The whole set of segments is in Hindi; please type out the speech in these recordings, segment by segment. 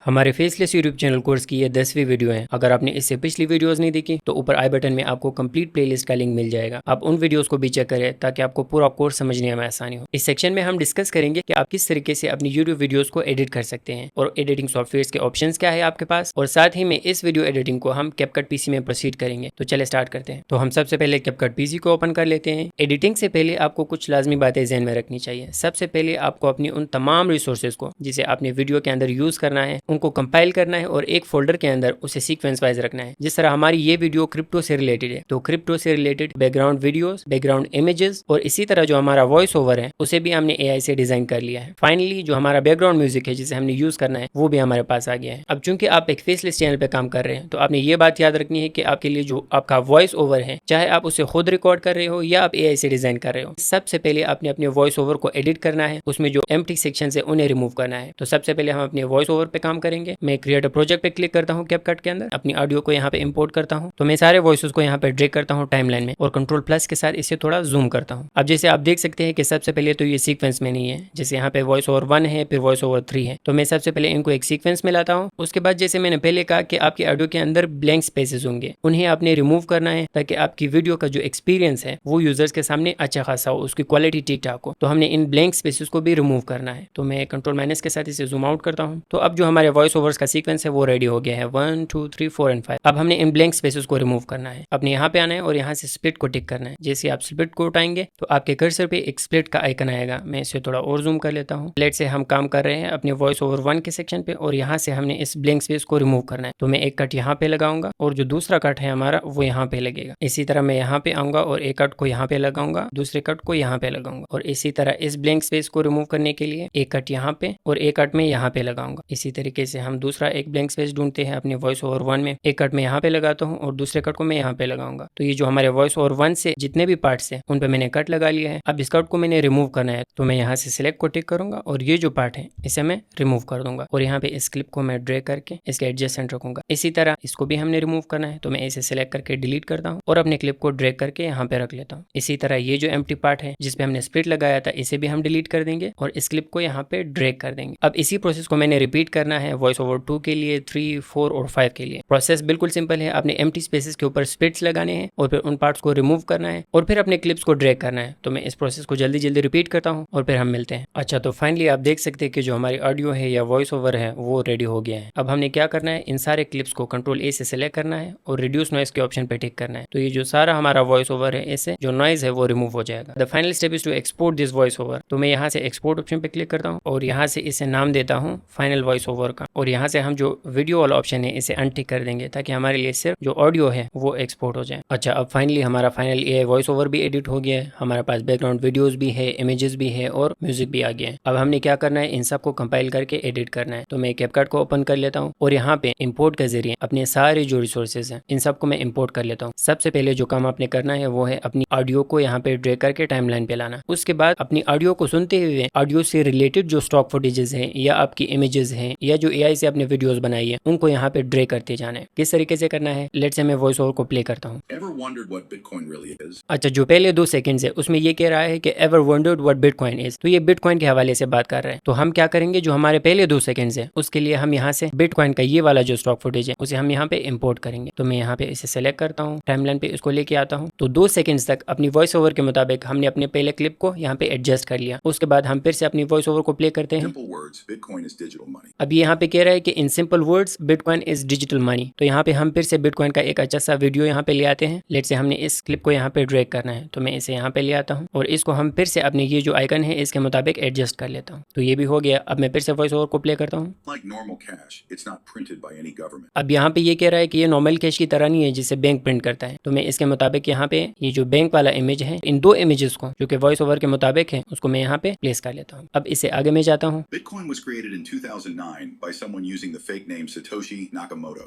हमारे फेसलेस यूट्यूब चैनल कोर्स की ये 10वीं वीडियो है। अगर आपने इससे पिछली वीडियोस नहीं देखी तो ऊपर आई बटन में आपको कंप्लीट प्लेलिस्ट का लिंक मिल जाएगा। आप उन वीडियोस को भी चेक करें ताकि आपको पूरा कोर्स समझने में आसानी हो। इस सेक्शन में हम डिस्कस करेंगे कि आप किस तरीके से अपनी यूट्यूब वीडियोस को एडिट कर सकते हैं और एडिटिंग सॉफ्टवेयर के ऑप्शंस क्या है आपके पास, और साथ ही में इस वीडियो एडिटिंग को हम कैपकट पीसी में प्रोसीड करेंगे। तो चले स्टार्ट करते हैं। तो हम सबसे पहले कैपकट पीसी को ओपन कर लेते हैं। एडिटिंग से पहले आपको कुछ लाजमी बातें ध्यान में रखनी चाहिए। सबसे पहले आपको अपनी उन तमाम रिसोर्सेज को जिसे आपने वीडियो के अंदर यूज करना है उनको कंपाइल करना है और एक फोल्डर के अंदर उसे सीक्वेंस वाइज रखना है। जिस तरह हमारी ये वीडियो क्रिप्टो से रिलेटेड है तो क्रिप्टो से related background videos, background images और इसी तरह जो हमारा वॉइस ओवर है उसे भी हमने एआई से डिजाइन कर लिया है। फाइनली जो हमारा बैकग्राउंड म्यूजिक है जिसे हमने यूज करना है वो भी हमारे पास आ गया है। अब चूंकि आप एक फेसलेस चैनल पे काम कर रहे हैं तो आपने ये बात याद रखनी है कि आपके लिए जो आपका वॉइस ओवर है, चाहे आप उसे खुद रिकॉर्ड कर रहे हो या आप एआई से डिजाइन कर रहे हो, सबसे पहले आपने अपने वॉइस ओवर को एडिट करना है। उसमें जो एम्प्टी सेक्शन है उन्हें रिमूव करना है। तो सबसे पहले हम अपने वॉइस ओवर पे काम करेंगे। मैं क्रिएट अ प्रोजेक्ट पे क्लिक करता हूँ कैपकट के अंदर, अपनी ऑडियो को यहाँ पे इंपोर्ट करता हूँ। तो मैं सारे वॉइसेस को यहाँ पे ड्रैग करता हूँ टाइमलाइन में और कंट्रोल प्लस के साथ इसे थोड़ा जूम करता हूँ। अब जैसे आप देख सकते हैं कि सबसे पहले तो ये सीक्वेंस में नहीं है। जैसे यहाँ पे वॉइस ओवर 1 है, फिर वॉइस ओवर 3 है, तो मैं सबसे पहले इनको एक सीक्वेंस में लाता हूँ। उसके बाद जैसे मैंने पहले कहा कि आपके ऑडियो के अंदर ब्लैंक स्पेसेस होंगे, उन्हें आपने रिमूव करना है ताकि आपकी वीडियो का जो एक्सपीरियंस है वो यूजर्स के सामने अच्छा खासा हो, उसकी क्वालिटी ठीक ठाक हो। तो हमने इन ब्लैंक स्पेसेस को भी रिमूव करना है। तो मैं कंट्रोल माइनस के साथ इसे जूम आउट करता हूँ। तो अब जो हमारे वॉइस ओवर्स का सीक्वेंस है वो रेडी हो गया है, 1 2 3 4 एंड 5। अब हमने इन ब्लैंक स्पेसेस को रिमूव करना है। अपने यहाँ पे आना है और यहाँ से स्प्लिट को टिक करना है। जैसे आप स्प्लिट को उठाएंगे तो आपके कर्सर पे एक स्प्लिट का आइकन आएगा। मैं इसे थोड़ा और जूम कर लेता हूँ। लेट से हम काम कर रहे हैं अपने वॉइस ओवर 1 के सेक्शन पे और यहाँ से हमने इस ब्लैंक स्पेस को रिमूव करना है। तो मैं एक कट यहाँ पे लगाऊंगा और जो दूसरा कट है हमारा वो यहाँ पे लगेगा। इसी तरह मैं यहाँ पे आऊंगा और एक कट को यहाँ पे लगाऊंगा, दूसरे कट को यहाँ पे लगाऊंगा। और इसी तरह इस ब्लैंक स्पेस को रिमूव करने के लिए एक कट यहाँ पे और एक कट में यहाँ पे लगाऊंगा। इसी तरीके से हम दूसरा एक ब्लैंक स्पेस ढूंढते हैं अपने वॉइस ओवर 1 में। एक कट में यहाँ पे लगाता हूँ और दूसरे कट को मैं यहाँ पे लगाऊंगा। तो ये जो हमारे वॉइस ओवर 1 से जितने भी पार्ट्स हैं उन पे मैंने कट लगा लिया है। अब इस कट को मैंने रिमूव करना है तो मैं यहाँ से सिलेक्ट को टिक करूंगा और ये जो पार्ट है इसे मैं रिमूव कर दूंगा और यहाँ पे इस क्लिप को मैं ड्रैग करके इसके एडजेसेंट रखूंगा। इसी तरह इसको भी हमने रिमूव करना है तो मैं इसे सिलेक्ट करके डिलीट करता हूँ और अपने क्लिप को ड्रैग करके यहाँ पे रख लेता हूँ। इसी तरह ये जो एम्प्टी पार्ट है जिसपे हमने स्प्लिट लगाया था इसे भी हम डिलीट कर देंगे और इस क्लिप को यहाँ पे ड्रैग कर देंगे। अब इसी प्रोसेस को मैंने रिपीट करना है वॉइस ओवर 2 के लिए, 3 4 और 5 के लिए। प्रोसेस बिल्कुल सिंपल है। आपने एम्प्टी स्पेसेस के ऊपर स्प्लिट्स लगाने हैं और फिर उन पार्ट्स को रिमूव करना है और फिर अपने क्लिप्स को ड्रैग करना है। तो मैं इस प्रोसेस को जल्दी जल्दी रिपीट करता हूँ और फिर हम मिलते हैं। अच्छा, तो फाइनली आप देख सकते हैं कि जो हमारी ऑडियो है या वॉइस ओवर है वो रेडी हो गया है। अब हमने क्या करना है, इन सारे क्लिप्स को कंट्रोल ए से सिलेक्ट करना है और रिड्यूस नॉइज के ऑप्शन पे टिक करना है। तो ये जो सारा हमारा वॉइस ओवर है इससे जो नॉइज है वो रिमूव हो जाएगा। The final step is to export this voice over. तो मैं यहाँ से एक्सपोर्ट ऑप्शन पे क्लिक करता हूँ और यहाँ से इसे नाम देता हूँ फाइनल वॉइस ओवर का। और यहाँ से हम जो वीडियो वाला ऑप्शन है इसे अनटिक कर देंगे ताकि हमारे लिए सिर्फ जो ऑडियो है वो एक्सपोर्ट हो जाए। अच्छा, अब फाइनली हमारा फाइनल एआई वॉइस ओवर भी एडिट हो गया है। हमारे पास बैकग्राउंड वीडियोस भी है, इमेजेस भी है और म्यूजिक भी आ गया है। अब हमने क्या करना है, इन सब को कंपाइल करके एडिट करना है। तो मैं कैपकट को ओपन कर लेता हूँ और यहाँ पे इंपोर्ट के जरिए अपने सारे जो रिसोर्सेज हैं इन सबको मैं इंपोर्ट कर लेता हूँ। सबसे पहले जो काम आपने करना है वो है अपनी ऑडियो को यहाँ पे ड्रैग करके टाइमलाइन पे लाना। उसके बाद अपनी ऑडियो को सुनते हुए ऑडियो से रिलेटेड जो स्टॉक फुटेजेस हैं या आपकी इमेजेस हैं या जो एआई से आपने वीडियोस बनाई है उनको यहाँ पे ड्रैग करते जाना है। किस तरीके से करना है, लेट्स से मैं वॉइस ओवर को प्ले करता हूँ। अच्छा, जो पहले 2 सेकंड्स है उसमें ये कह रहा है कि ever wondered what bitcoin is. तो ये बिटकॉइन के हवाले से बात कर रहे हैं। तो हम क्या करेंगे, जो हमारे पहले 2 सेकंड्स है उसके लिए हम यहाँ से बिटकॉइन का ये वाला जो स्टॉक फुटेज है उसे हम यहाँ पे इंपोर्ट करेंगे। तो मैं यहाँ पे इसे सेलेक्ट करता हूँ, टाइमलाइन पे इसको लेके आता हूँ। तो 2 सेकंड्स तक अपनी वॉइस ओवर के मुताबिक हमने अपने पहले क्लिप को यहाँ पे एडजस्ट कर लिया। उसके बाद हम फिर से अपनी वॉइस ओवर को प्ले करते हैं। अब यहाँ पे कह रहा है कि in simple words bitcoin is digital money. तो यहाँ पे हम फिर से बिटकॉइन का एक अच्छा सा वीडियो यहाँ पे ले आते हैं। लेट से हमने इस क्लिप को यहाँ पे ड्रैग करना है तो मैं इसे यहाँ पे ले आता हूँ और इसको हम फिर से अपने ये जो आइकन है इसके मुताबिक एडजस्ट कर लेता हूँ। तो ये भी हो गया। अब मैं फिर से वॉइस ओवर को प्ले करता हूँ। अब यहाँ पे ये कह रहा है कि ये नॉर्मल कैश की तरह नहीं है जिसे बैंक प्रिंट करता है। तो मैं इसके मुताबिक यहाँ पे ये जो बैंक वाला इमेज है इन 2 इमेजेस को जो कि वॉइस ओवर के मुताबिक है उसको मैं यहाँ पे प्लेस कर लेता हूँ। अब इसे आगे में जाता हूँ।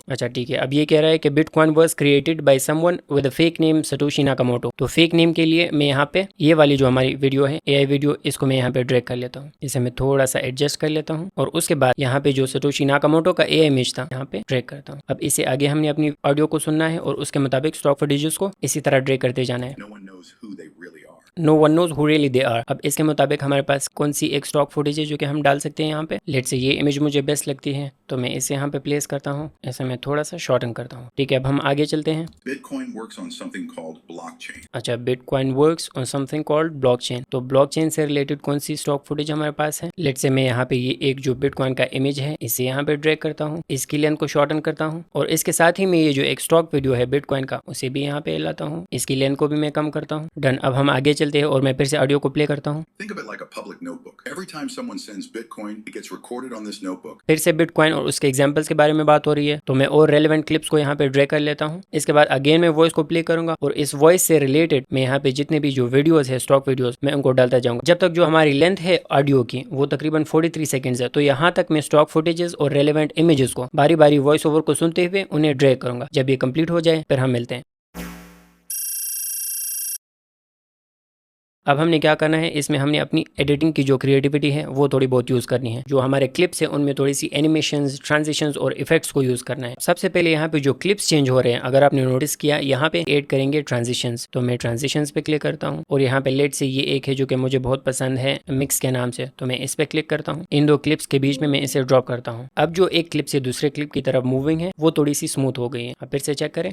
अच्छा ठीक है, अब ये कह रहा है कि bitcoin was created by someone with a fake name Satoshi Nakamoto. तो फेक नेम के लिए मैं यहाँ पे ये वाली जो हमारी वीडियो है एआई वीडियो इसको मैं यहाँ पे ड्रैग कर लेता हूँ। इसे मैं थोड़ा सा एडजस्ट कर लेता हूँ और उसके बाद यहाँ पे जो सटोशी नाकामोटो का एआई इमेज था यहाँ पे ड्रैग करता हूँ। अब इसे आगे हमने अपनी ऑडियो को सुनना है और उसके मुताबिक स्टॉक फुटेजेस को इसी तरह ड्रैग करते जाना है। No one knows who really they are. अब इसके मुताबिक हमारे पास कौन सी एक स्टॉक फुटेज है जो कि हम डाल सकते हैं यहाँ पे। लेट्स से ये इमेज मुझे बेस्ट लगती है तो मैं इसे यहाँ पे प्लेस करता हूँ। ऐसे मैं थोड़ा सा शॉर्टन करता हूँ। ठीक है, अब हम आगे चलते हैं। Bitcoin works on something called blockchain. अच्छा, bitcoin works on something called blockchain. तो ब्लॉकचेन से रिलेटेड कौन सी स्टॉक फुटेज हमारे पास है। लेट्स से मैं यहाँ पे ये एक जो बिटकॉइन का इमेज है इसे यहाँ पे ड्रैग करता हूँ, इसकी लेंथ को शॉर्टन करता हूँ और इसके साथ ही मैं ये जो एक स्टॉक वीडियो है बिटकॉइन का उसे भी यहाँ पे लाता हूँ, इसकी लेंथ को भी मैं कम करता हूँ। डन। अब हम आगे चलते हैं और मैं फिर से ऑडियो को प्ले करता हूँ। Think of it like a public notebook. Every time someone sends Bitcoin, it gets recorded on this notebook. फिर से बिटकॉइन और उसके एग्जांपल्स के बारे में बात हो रही है तो मैं और रेलेवेंट क्लिप्स को यहाँ पे ड्रैग कर लेता हूँ। इसके बाद अगेन मैं वॉइस को प्ले करूंगा और इस वॉइस से रिलेटेड मैं यहाँ पे जितने भी जो वीडियोस है स्टॉक वीडियोस मैं उनको डालता जाऊंगा जब तक जो हमारी लेंथ है ऑडियो की वो तकरीबन 43 सेकंड्स है। तो यहाँ तक मैं स्टॉक फुटेजेस और रेलेवेंट इमेजेस को बारी बारी वॉइस ओवर को सुनते हुए उन्हें ड्रैग करूंगा। जब ये कंप्लीट हो जाए फिर हम मिलते हैं। अब हमने क्या करना है, इसमें हमने अपनी एडिटिंग की जो क्रिएटिविटी है वो थोड़ी बहुत यूज़ करनी है। जो हमारे क्लिप्स है उनमें थोड़ी सी एनिमेशंस, ट्रांजिशंस और इफेक्ट्स को यूज़ करना है। सबसे पहले यहाँ पे जो क्लिप्स चेंज हो रहे हैं अगर आपने नोटिस किया यहाँ पे ऐड करेंगे ट्रांजिशंस। तो मैं ट्रांजिशंस पे क्लिक करता हूँ और यहाँ पे लेट से ये एक है जो कि मुझे बहुत पसंद है मिक्स के नाम से, तो मैं इस पे क्लिक करता हूँ। इन दो क्लिप्स के बीच में मैं इसे ड्रॉप करता हूँ। अब जो एक क्लिप से दूसरे क्लिप की तरफ मूविंग है वो थोड़ी सी स्मूथ हो गई है। अब फिर से चेक करें,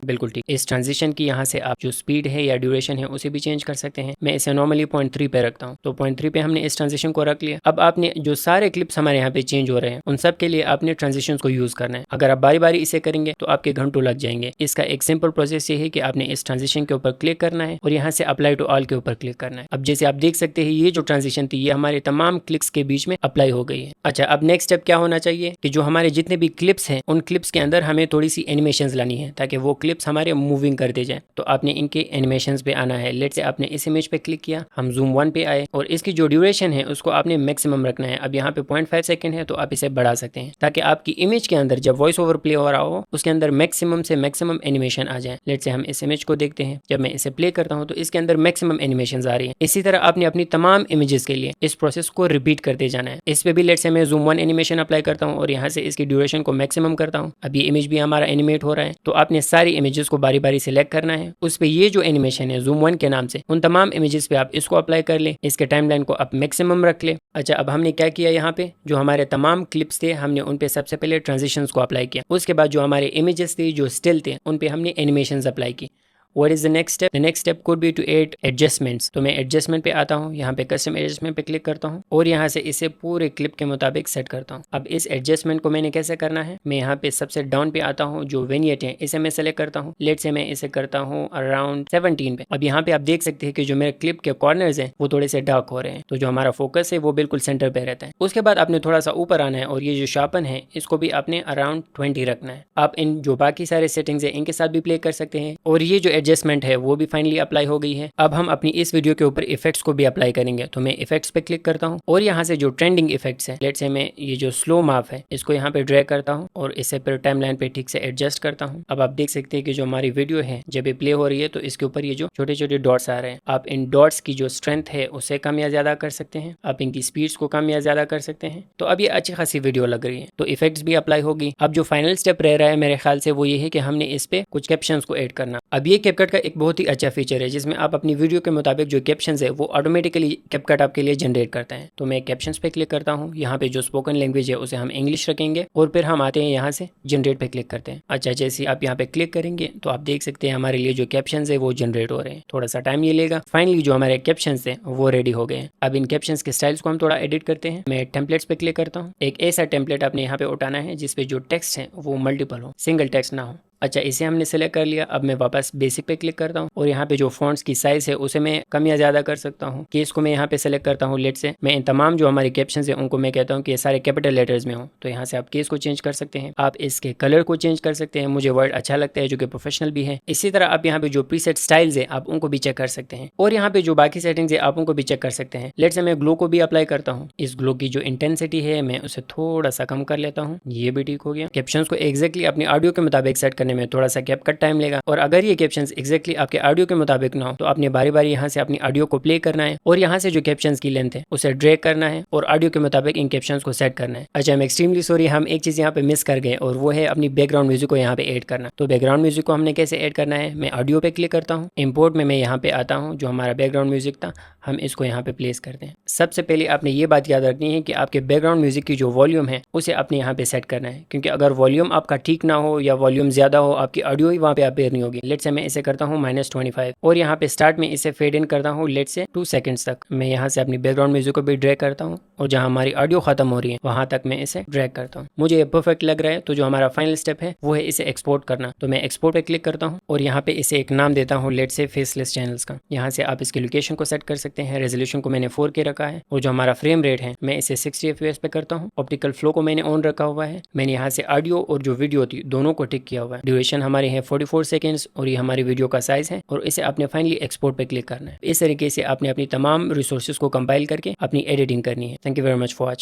बिल्कुल ठीक। इस ट्रांजिशन की यहाँ से आप जो स्पीड है या ड्यूरेशन है उसे भी चेंज कर सकते हैं। मैं इसे नॉर्मली 0.3 पे रखता हूँ। तो 0.3 पे हमने इस ट्रांजिशन को रख लिया। अब आपने जो सारे क्लिप्स हमारे यहाँ पे चेंज हो रहे हैं उन सब के लिए आपने ट्रांजिशन को यूज करना है। अगर आप बारी बारी इसे करेंगे तो आपके घंटों लग जाएंगे। इसका एक सिंपल प्रोसेस ये है कि आपने इस ट्रांजिशन के ऊपर क्लिक करना है और यहाँ से अप्लाई टू ऑल के ऊपर क्लिक करना है। अब जैसे आप देख सकते हैं ये जो ट्रांजिशन थी ये हमारे तमाम क्लिक्स के बीच में अप्लाई हो गई है। अच्छा, अब नेक्स्ट स्टेप क्या होना चाहिए कि जो हमारे जितने भी क्लिप्स हैं उन क्लिप्स के अंदर हमें थोड़ी सी एनिमेशंस लानी है ताकि वो क्लिप्स हमारे मूविंग करते जाए। तो आपने इनके एनिमेशंस पे आना है। लेट्स से आपने इस इमेज पे क्लिक किया, हम जूम 1 पे आए और इसकी जो ड्यूरेशन है उसको आपने मैक्सिमम रखना है। अब यहाँ पे 0.5 सेकंड है तो आप इसे बढ़ा सकते हैं ताकि आपकी इमेज के अंदर जब वॉइस ओवर प्ले हो रहा हो उसके अंदर मैक्सिमम से मैक्सिमम एनिमेशन आ जाए। लेट्स से हम इस इमेज को देखते हैं, जब मैं इसे प्ले करता हूँ तो इसके अंदर मैक्सिमम एनिमेशन आ रही है। इसी तरह आपने अपनी तमाम इमेजेस के लिए इस प्रोसेस को रिपीट करते जाना है। इस पे भी लेट्स से मैं जूम 1 एनिमेशन अप्लाई करता हूँ और यहाँ से इसकी ड्यूरेशन को मैक्सिमम करता हूँ। अब ये इमेज भी हमारा एनिमेट हो रहा है। तो आपने सारी इमेजेस को बारी बारी सिलेक्ट करना है, उस पे ये जो एनिमेशन है जूम 1 के नाम से उन तमाम इमेजेस पे आप इसको अप्लाई कर ले, इसके टाइमलाइन को आप मैक्सिमम रख ले। अच्छा, अब हमने क्या किया, यहाँ पे जो हमारे तमाम क्लिप्स थे हमने उन पे सबसे पहले ट्रांजिशंस को अप्लाई किया। उसके बाद जो हमारे इमेजेस थे जो स्टिल थे उन पे हमने एनिमेशंस अप्लाई की। What is the next step? The next step could be to add adjustments। तो मैं एडजस्टमेंट पे आता हूँ, यहाँ पे कस्टम एडजस्टमेंट पे क्लिक करता हूँ और यहाँ से इसे पूरे क्लिप के मुताबिक सेट करता हूँ। अब इस एडजस्टमेंट को मैंने कैसे करना है, मैं यहाँ पे सबसे डाउन पे आता हूँ, जो विनियट है इसे मैं सेलेक्ट करता हूँ। लेट से मैं इसे करता हूँ अराउंड 17 पे। अब यहाँ पे आप देख सकते हैं कि जो मेरे क्लिप के कॉर्नर्स हैं वो थोड़े से डार्क हो रहे हैं, तो जो हमारा फोकस है वो बिल्कुल सेंटर पे रहता है। उसके बाद आपने थोड़ा सा ऊपर आना है और ये जो शार्पन है इसको भी आपने अराउंड 20 रखना है। आप इन जो बाकी सारे सेटिंग्स है इनके साथ भी प्ले कर सकते हैं और ये जो एडजस्टमेंट है वो भी फाइनली अप्लाई हो गई है। अब हम अपनी इस वीडियो के ऊपर इफेक्ट्स को भी अप्लाई करेंगे। तो मैं इफेक्ट्स पे क्लिक करता हूँ और यहाँ से जो ट्रेंडिंग इफेक्ट्स है, लेट्स से मैं ये जो स्लो माफ है इसको यहाँ पे ड्रैग करता हूँ और इसे फिर टाइमलाइन पे ठीक से एडजस्ट करता हूँ। अब आप देख सकते हैं कि जो हमारी वीडियो है जब ये प्ले हो रही है तो इसके ऊपर ये जो छोटे छोटे डॉट्स आ रहे हैं, आप इन डॉट्स की जो स्ट्रेंथ है उसे कम या ज्यादा कर सकते हैं, आप इनकी स्पीड्स को कम या ज्यादा कर सकते हैं। तो अब ये अच्छी खासी वीडियो लग रही है, तो इफेक्ट्स भी अप्लाई होगी। अब जो फाइनल स्टेप रह रहा है मेरे ख्याल से वो ये है कि हमने इस पे कुछ कैप्शंस को ऐड करना। अब ये कैपकट का एक बहुत ही अच्छा फीचर है जिसमें आप अपनी वीडियो के मुताबिक जो कैप्शंस है वो ऑटोमेटिकली कैपकट आपके लिए जनरेट करता है। तो मैं कैप्शंस पे क्लिक करता हूँ, यहाँ पे जो स्पोकन लैंग्वेज है उसे हम इंग्लिश रखेंगे और फिर हम आते हैं यहाँ से जनरेट पे क्लिक करते हैं। अच्छा, जैसे आप यहाँ पे क्लिक करेंगे तो आप देख सकते हैं हमारे लिए जो कैप्शंस है वो जनरेट हो रहे हैं। थोड़ा सा टाइम ये लेगा। फाइनली जो हमारे कैप्शंस है वो रेडी हो गए हैं। अब इन कैप्शंस के स्टाइल्स को हम थोड़ा एडिट करते हैं। मैं टेम्पलेट्स पे क्लिक करता हूँ। एक ऐसा टेम्पलेट आपने यहाँ पे उठाना है जिसपे जो टेक्स्ट है वो मल्टीपल हो, सिंगल टेक्स्ट ना हो। अच्छा, इसे हमने सेलेक्ट कर लिया। अब मैं वापस बेसिक पे क्लिक करता हूँ और यहाँ पे जो फॉन्ट्स की साइज है उसे मैं कम या ज्यादा कर सकता हूँ। केस को मैं यहाँ पे सेलेक्ट करता हूँ। लेट से मैं इन तमाम जो हमारी कैप्शंस है उनको मैं कहता हूँ कि ये सारे कैपिटल लेटर्स में हो। तो यहाँ से आप केस को चेंज कर सकते हैं, आप इसके कलर को चेंज कर सकते हैं। मुझे वर्ड अच्छा लगता है जो कि प्रोफेशनल भी है। इसी तरह आप यहाँ पे जो प्रीसेट स्टाइल्स है आप उनको भी चेक कर सकते हैं और यहाँ पे जो बाकी सेटिंग्स है आप उनको भी चेक कर सकते हैं। लेट से मैं ग्लो को भी अप्लाई करता हूँ। इस ग्लो की जो इंटेंसिटी है मैं उसे थोड़ा सा कम कर लेता हूँ, ये भी ठीक हो गया। कैप्शंस को एग्जैक्टली अपनी ऑडियो के मुताबिक सेट करने करने में थोड़ा सा कैपकट टाइम लेगा। और अगर ये कैप्शंस एग्जैक्टली आपके ऑडियो के मुताबिक ना हो तो आपने बारी बारी यहाँ से अपनी ऑडियो को प्ले करना है और यहाँ से जो कैप्शंस की लेंथ है उसे ड्रैग करना है और ऑडियो के मुताबिक इन कैप्शंस को सेट करना है। अच्छा, आई एम एक्सट्रीमली सॉरी, हम एक चीज यहाँ पे मिस कर गए और वो है अपनी बैकग्राउंड म्यूजिक को यहाँ पे ऐड करना। तो बैकग्राउंड म्यूजिक को हमने कैसे ऐड करना है, मैं ऑडियो पे क्लिक करता हूँ, इंपोर्ट में मैं यहाँ पे आता हूँ, जो हमारा बैकग्राउंड म्यूजिक था हम इसको यहाँ पे प्लेस करते हैं। सबसे पहले आपने ये बात याद रखनी है कि आपके बैकग्राउंड म्यूजिक की जो वॉल्यूम है उसे आपने यहाँ पे सेट करना है, क्योंकि अगर वॉल्यूम आपका ठीक ना हो या वॉल्यूम ज्यादा हो आपकी ऑडियो ही वहाँ पे अपेयर नहीं होगी। लेट्स से मैं इसे करता हूँ -25 और यहाँ पे स्टार्ट में इसे फेड इन करता हूँ लेट्स से 2 सेकंड्स तक। मैं यहाँ से अपनी बैकग्राउंड म्यूजिक को भी ड्रैग करता हूँ और जहाँ हमारी ऑडियो खत्म हो रही है वहां तक मैं इसे ड्रैग करता हूँ। मुझे ये परफेक्ट लग रहा है, तो जो हमारा फाइनल स्टेप है वो है इसे एक्सपोर्ट करना। तो मैं एक्सपोर्ट पे क्लिक करता हूँ और यहाँ पे इसे एक नाम देता हूँ लेट्स से फेसलेस चैनल्स का। यहाँ से आप इसकी लोकेशन को सेट कर सकते हैं। रेजोल्यूशन को मैंने 4K रखा है और जो हमारा फ्रेम रेट है मैं इसे 60 FPS पे करता हूँ। ऑप्टिकल फ्लो को मैंने ऑन रखा हुआ है। मैंने यहाँ से ऑडियो और जो वीडियो थी दोनों को टिक किया हुआ है। ड्यूरेशन हमारी है 44 सेकेंड्स और ये हमारी वीडियो का साइज है और इसे आपने फाइनली एक्सपोर्ट पे क्लिक करना है। इस तरीके से आपने अपनी तमाम रिसोर्सेज को कंपाइल करके अपनी एडिटिंग करनी है। Thank you very much for watching.